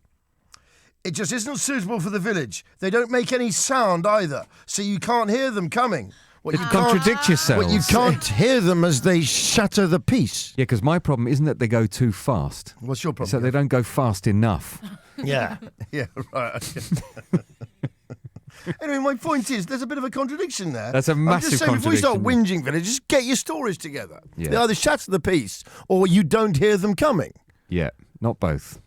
It just isn't suitable for the village. They don't make any sound either, so you can't hear them coming. What You contradict yourselves. But you can't hear them as they shatter the peace. Yeah, because my problem isn't that they go too fast. What's your It's problem? that they don't go fast enough. Yeah. Yeah, right. Okay. Anyway, my point is, there's a bit of a contradiction there. That's a I'm massive just saying, before you start contradiction. whinging, village, just get your stories together. Yeah. They either shatter the peace or you don't hear them coming. Yeah, not both.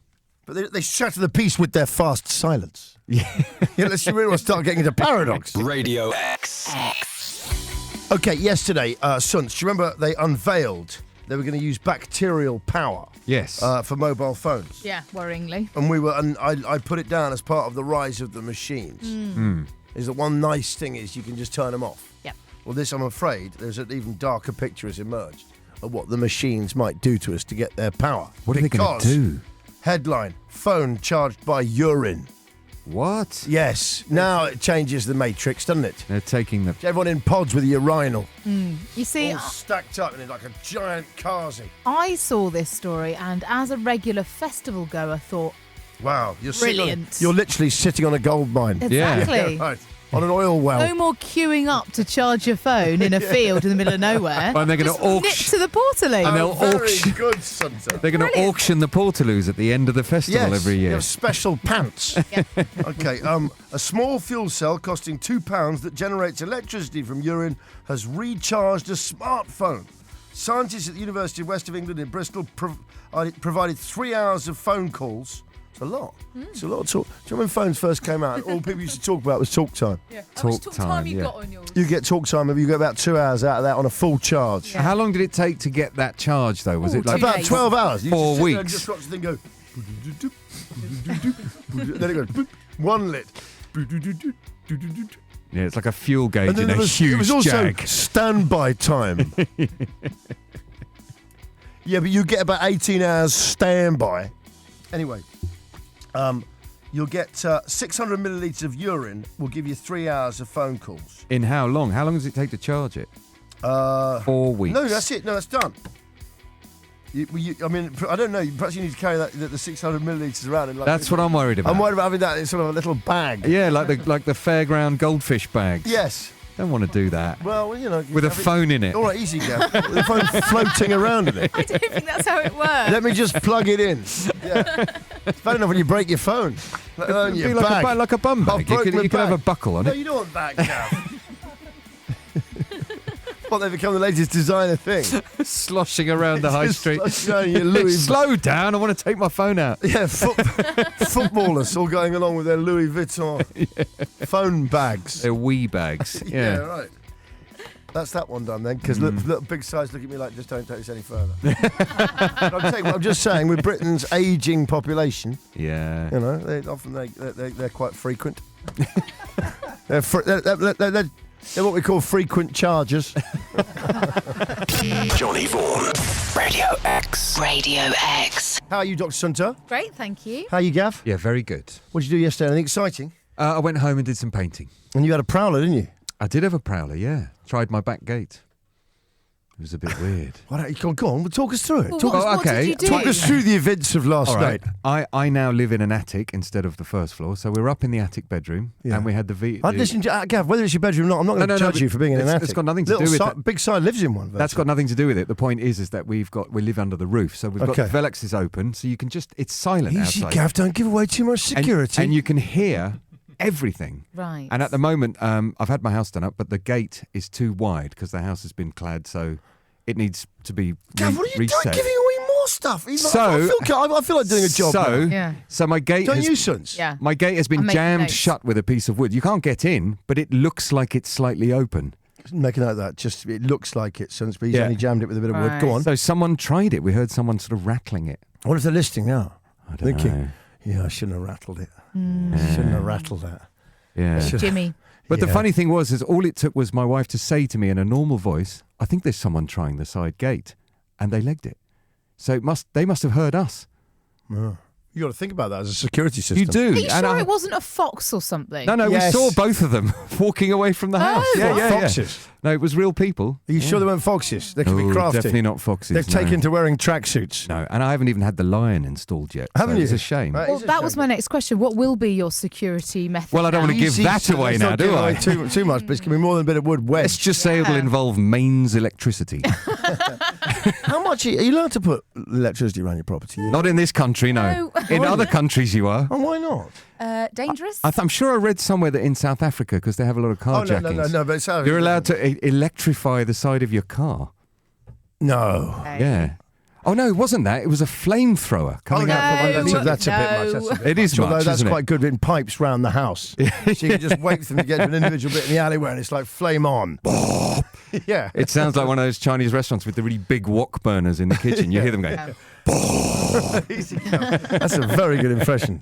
But they shatter the peace with their fast silence. Yeah. Yeah, let's really want to start getting into paradox. Radio X. Okay, yesterday, Sunts, do you remember they unveiled they were going to use bacterial power Yes. for mobile phones? Yeah, worryingly. And I put it down as part of the rise of the machines. Is that one nice thing is you can just turn them off. Yep. Well, this, I'm afraid, there's an even darker picture has emerged of what the machines might do to us to get their power. what are they going to do? Headline, phone charged by urine. What? Yes, now it changes the matrix, doesn't it? They're taking the. Everyone in pods with a urinal, You see, all stacked up in like a giant carsy. I saw this story and as a regular festival goer thought, Wow, Brilliant. You're literally sitting on a gold mine. Yeah. exactly. Right, on an oil well. No more queuing up to charge your phone in a field in the middle of nowhere. And they're going Just to nip auction. to the Portaloo. And they'll Very auction. good, Sunta. They're going to auction the Portaloos at the end of the festival Yes, every you year. have special pants. Okay, a small fuel cell costing £2 that generates electricity from urine has recharged a smartphone. Scientists at the University of West of England in Bristol provided 3 hours of phone calls. It's a lot. It's a lot of talk. Do you remember when phones first came out? All people used to talk about was talk time. How much talk time you got on yours? You get talk time, you get about 2 hours out of that on a full charge. Yeah. How long did it take to get that charge, though? Was Ooh, it like 2 About days. 12 hours. You 4 just sit there and weeks. just watch the thing go. Then it goes. Boop, 1 lit. Yeah, it's like a fuel gauge And then in there a was, huge it was also jag. standby time. Yeah, but you get about 18 hours standby. Anyway, you'll get 600 millilitres of urine will give you 3 hours of phone calls. In how long? How long does it take to charge it? 4 weeks. No, that's it. No, that's done. I mean, I don't know. Perhaps you need to carry the 600 millilitres around. In like That's what I'm worried about. I'm worried about having that in sort of a little bag. Yeah, like the fairground goldfish bags. Yes. Don't want to do that. Well, you know. With a have it- phone in it. All right, easy, Gav. With the phone floating around in it. I don't think that's how it works. Let me just plug it in. Yeah. It's bad enough when you break your phone. Let alone It'd your be like bag. like a bum I've bag. You broken could, my you could have a bag. buckle on No, it. you don't want that, Gav. Well, they've become the latest designer thing. Sloshing around the high Just street. sloshing around your Louis Slow down. I want to take my phone out. Yeah, footballers all going along with their Louis Vuitton phone bags. They're wee bags. Yeah, Yeah. right. That's that one done then, because little big size look at me like, just don't take this any further. I'm just saying, with Britain's ageing population, Yeah. you know, they're quite frequent. they're what we call frequent chargers. Johnny Vaughan. Radio X. Radio X. How are you, Dr. Sunter? Great, thank you. How are you, Gav? Yeah, very good. What did you do yesterday? Anything exciting? I went home and did some painting. And you had a prowler, didn't you? I did have a prowler, yeah. Tried my back gate. It was a bit weird. Go on, talk us through it. Well, Talk us what okay. did you do? Talk us through the events of last All right. night. I now live in an attic instead of the first floor, so we're up in the attic bedroom, Yeah. and we had the I'd listen to Gav, whether it's your bedroom or not. I'm not going to judge you for being in an attic. It's got nothing to Little do with Si- it. Big Si lives in one. That's got nothing to do with it. The point is that we live under the roof, so we've got Okay. the Velux is open, so you can it's silent Easy, outside. Gav. Don't give away too much And- security. and you can hear everything. Right. And at the moment, I've had my house done up, but the gate is too wide because the house has been clad, so it needs to be Gav, what are you reset. doing? Giving away more stuff. I feel like doing a job. So, now. Yeah. so my gate Don't has, you, Sons? Yeah. my gate has I'm been making jammed notes. shut with a piece of wood. You can't get in, but it looks like it's slightly open. Make a note of that. Just it looks like it, Sons, but he's Yeah. only jammed it with a bit of wood. Go Right. on. So someone tried it. We heard someone sort of rattling it. What if they're listening now? I don't Thinking, know. yeah, I shouldn't have rattled it. Shouldn't have rattled that. Yeah. Jimmy. But the Yeah. funny thing was, is all it took was my wife to say to me in a normal voice, "I think there's someone trying the side gate," and they legged it. So they must have heard us. Oh. You got to think about that as a security system. You do. Are you and sure it wasn't a fox or something? No, Yes. we saw both of them walking away from the house. What, foxes? No, it was real people. Are you sure they weren't foxes? They could be Oh, crafty. definitely not foxes. They've no. taken to wearing tracksuits. No, and I haven't even had the lion installed yet. Haven't so you? It's a shame. Right. Well, It's a that shame. was my next question. What will be your security method? Well, I don't now? want to give that away Let's now, not do give I? away too much, but it's going to be more than a bit of wood wedge. Let's just say it will Yeah. involve mains electricity. How much are you allowed to put electricity around your property? Not in this country, no. No. In other countries, you are. Oh, why not? Dangerous? I'm sure I read somewhere that in South Africa, because they have a lot of carjackings, no, but it's you're allowed to electrify the side of your car. No. Okay. Yeah. Oh, no, it wasn't that. It was a flamethrower coming out from no. underneath. That's a bit No. much. That's a bit It is much. Although much, that's isn't it? quite good in pipes round the house. So you can just wait for them to get to an individual bit in the alleyway and it's like flame on. Yeah. It sounds like one of those Chinese restaurants with the really big wok burners in the kitchen. You hear them going, That's a very good impression.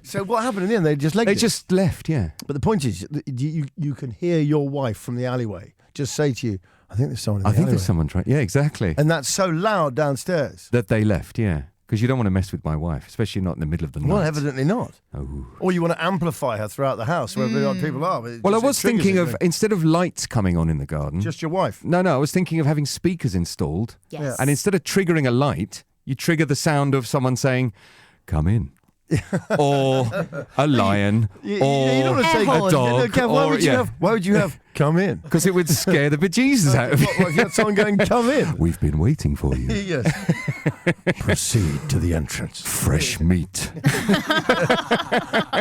So what happened in the end? They just legged they it. just left, yeah. But the point is, you can hear your wife from the alleyway just say to you, "I think there's someone in the I think alleyway." there's someone trying. Yeah, exactly. And that's so loud downstairs. That they left, yeah. Because you don't want to mess with my wife, especially not in the middle of the night. Well, evidently not. Oh. Or you want to amplify her throughout the house, wherever the other people are. But Well, I it was triggers thinking it, of, doesn't instead of lights coming on in the garden. it? Just your wife. No, I was thinking of having speakers installed. Yes. Yeah. And instead of triggering a light, you trigger the sound of someone saying, "Come in." Or a lion, You or don't want to say Air horn. a dog, Gav, why or would you have? Why would you have? Come in. because it would scare the bejesus out of you. What if you had someone going, "Come in"? We've been waiting for you. Yes. Proceed to the entrance. Fresh meat.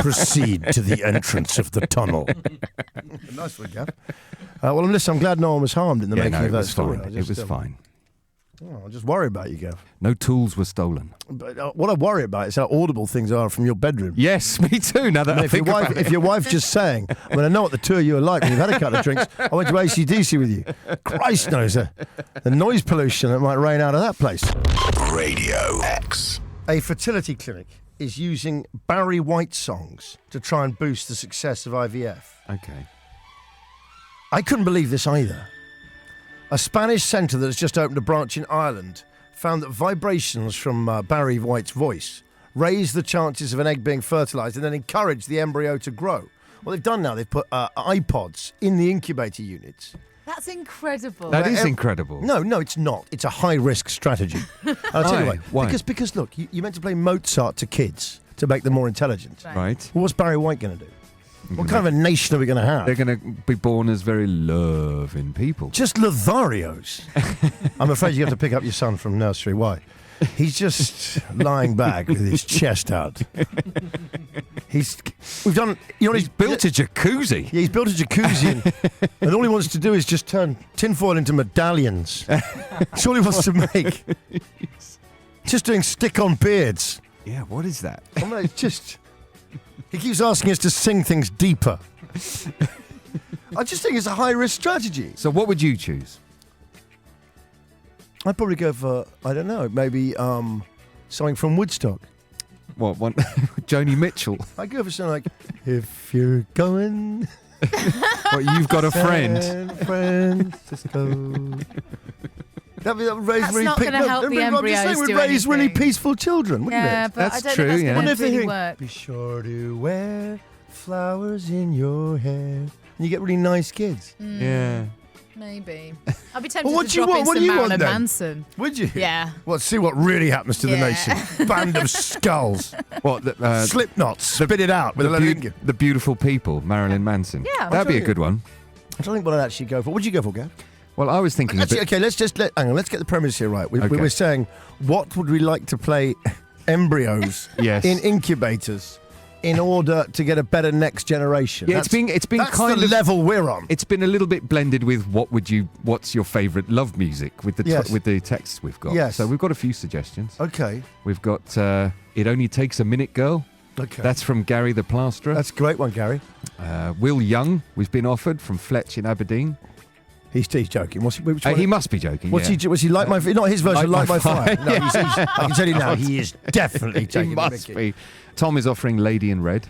Proceed to the entrance of the tunnel. Nice one, Gav. Well, listen, I'm glad no one was harmed in the making no, of it that was story. fine. It was fine. I'm just worried about you, Gav. No tools were stolen. But what I worry about is how audible things are from your bedroom. Yes, me too. Now that I mean, I think about if your wife just saying, I mean, I know what the two of you are like when you've had a couple of drinks. I went to AC/DC with you. Christ knows the noise pollution that might rain out of that place. Radio X. A fertility clinic is using Barry White songs to try and boost the success of IVF. Okay. I couldn't believe this either. A Spanish centre that has just opened a branch in Ireland found that vibrations from Barry White's voice raise the chances of an egg being fertilised and then encourage the embryo to grow. What they've done now, they've put iPods in the incubator units. That's incredible. That is Wherever- incredible. No, it's not. It's a high-risk strategy. I'll tell you Why? why. Because look, you meant to play Mozart to kids to make them more intelligent. Right. Well, what's Barry White going to do? What kind of a nation are we going to have? They're going to be born as very loving people. Just Lotharios. I'm afraid you have to pick up your son from nursery. Why? He's just lying back with his chest out. He's Built a jacuzzi. Yeah, he's built a jacuzzi and all he wants to do is just turn tinfoil into medallions. That's all he wants to make. Just doing stick-on beards. Yeah, what is that? I mean, it's just... He keeps asking us to sing things deeper. I just think it's a high-risk strategy. So what would you choose? I'd probably go for, I don't know, maybe something from Woodstock. What, one Joni Mitchell? I'd go for something like, if you're going... What, you've got a friend? San Francisco. That would raise That's really not gonna help the I'm just saying embryos we'd do raise really anything. peaceful children, wouldn't Yeah, it? but I That's don't true, know if yeah. that's Wonder going if to they really think, work. be sure to wear flowers in your hair. And you get really nice kids. Yeah. Maybe. I'd be tempted Well, what to do you drop want? in What do some you want Marilyn then? Manson. Would you? Yeah. Well, see what really happens to the Yeah. nation. Band of skulls. What? Slipknots. Spit it out with a little finger. The Beautiful People, Marilyn Manson. Yeah. That'd be a good one. I don't think what I'd actually go for. What would you go for, Gav? Well, I was thinking Actually, a bit. okay, hang on, let's get the premise here right. We Okay. were saying, what would we like to play embryos Yes. in incubators in order to get a better next generation? Yeah, it's been that's kind the of level we're on. It's been a little bit blended with what's your favourite love music with the Yes. with the texts we've got. Yes. So we've got a few suggestions. Okay. We've got It Only Takes a Minute Girl. Okay. That's from Gary the Plasterer. That's a great one, Gary. Will Young was been offered from Fletch in Aberdeen. He's joking. Which one? He must be joking. Was yeah. he like my? Not his version. Like Like My my fire. Fire. No, I can tell you now. He is definitely He taking the must mickey. be. Tom is offering Lady in Red.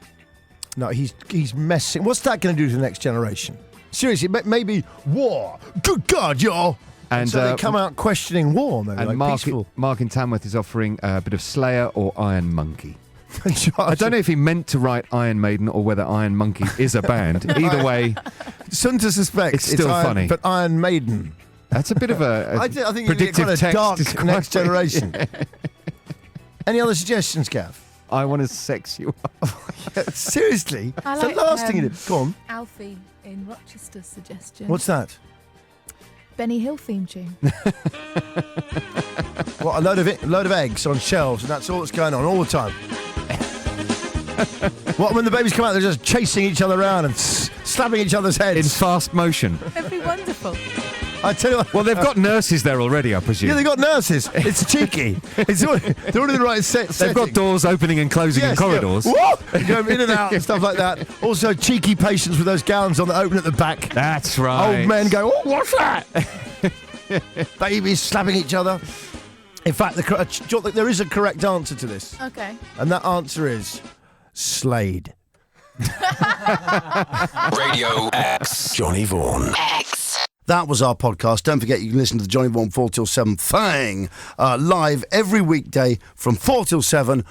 No, he's messing. What's that going to do to the next generation? Seriously, maybe war. Good God, y'all. And so they come out questioning war, maybe and like peaceful. Mark in Tamworth is offering a bit of Slayer or Iron Monkey. I don't know if he meant to write Iron Maiden or whether Iron Monkey is a band. Either way, Something to suspect. It's still Iron, funny. But Iron Maiden. that's a bit of a I think predictive it's quite a text. dark It's quite- next generation. Any other suggestions, Gav? I want to sex you up. Seriously? I It's the like, last thing you did. Go on. Alfie in Rochester's suggestion. What's that? Benny Hill theme tune. What, a load of eggs on shelves, and that's all that's going on all the time. What, when the babies come out, they're just chasing each other around and slapping each other's In heads. fast motion. That'd be wonderful. I tell you what. Well, they've got nurses there already, I presume. Yeah, they got nurses. It's cheeky. They're all in the right set. They've got doors opening and closing in corridors. Yeah. Whoa! You go in and out and stuff like that. Also, cheeky patients with those gowns on that open at the back. That's right. Old men go, oh, what's that? Babies slapping each other. In fact, there is a correct answer to this. Okay. And that answer is Slade. Radio X. Johnny Vaughan. X. That was our podcast. Don't forget you can listen to the Johnny Vaughan 4 till 7 thing live every weekday from 4 till 7